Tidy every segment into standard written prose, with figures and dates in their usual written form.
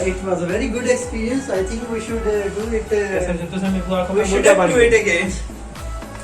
It was a very good experience. I think we should do it. We should do it again.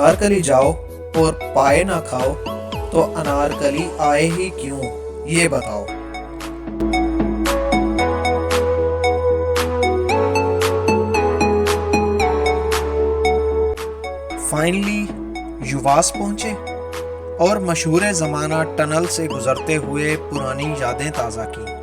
Anarkali जाओ और पाए ना खाओ तो अनारकली आए ही क्यों, ये बताओ। फाइनली युवास पहुंचे और मशहूर ज़माना टनल से गुजरते हुए पुरानी यादें ताज़ा की।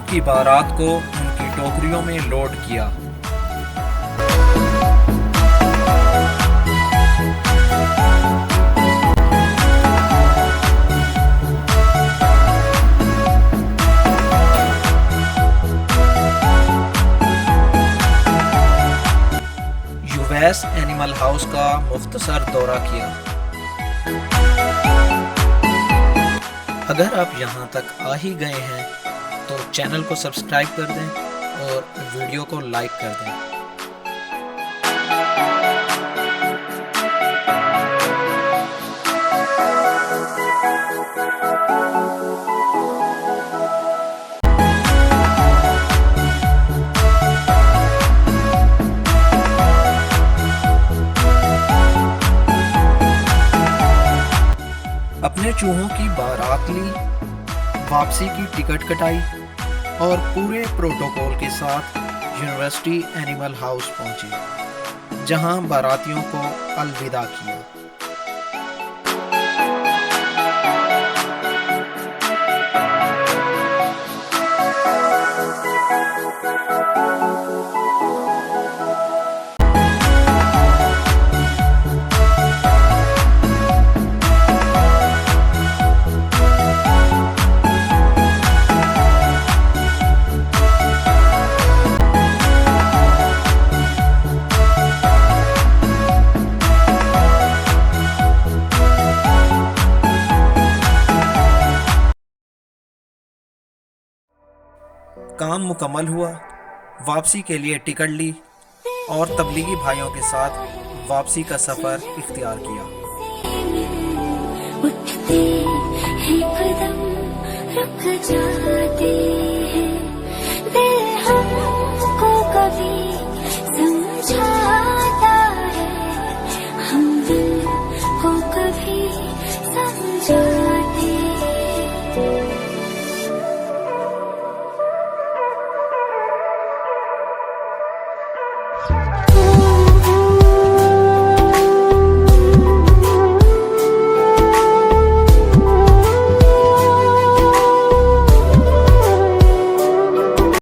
की बारात को उनकी टोकरियों में लोड किया। यूवैस एनिमल हाउस का मुख्तसर दौरा किया। अगर आप यहाँ तक आ ही गए हैं तो चैनल को सब्सक्राइब कर दें और वीडियो को लाइक कर दें। अपने चूहों की बारात ली, वापसी की टिकट कटाई और पूरे प्रोटोकॉल के साथ यूनिवर्सिटी एनिमल हाउस पहुंचे, जहां बारातियों को अलविदा किया। काम मुकम्मल हुआ, वापसी के लिए टिकट ली और तबलीगी भाइयों के साथ वापसी का सफ़र इख्तियार किया। उठते हैं कदम रुक जाते हैं, दिल हमको कभी समझाता है, हम दिल को कभी समझाते हैं।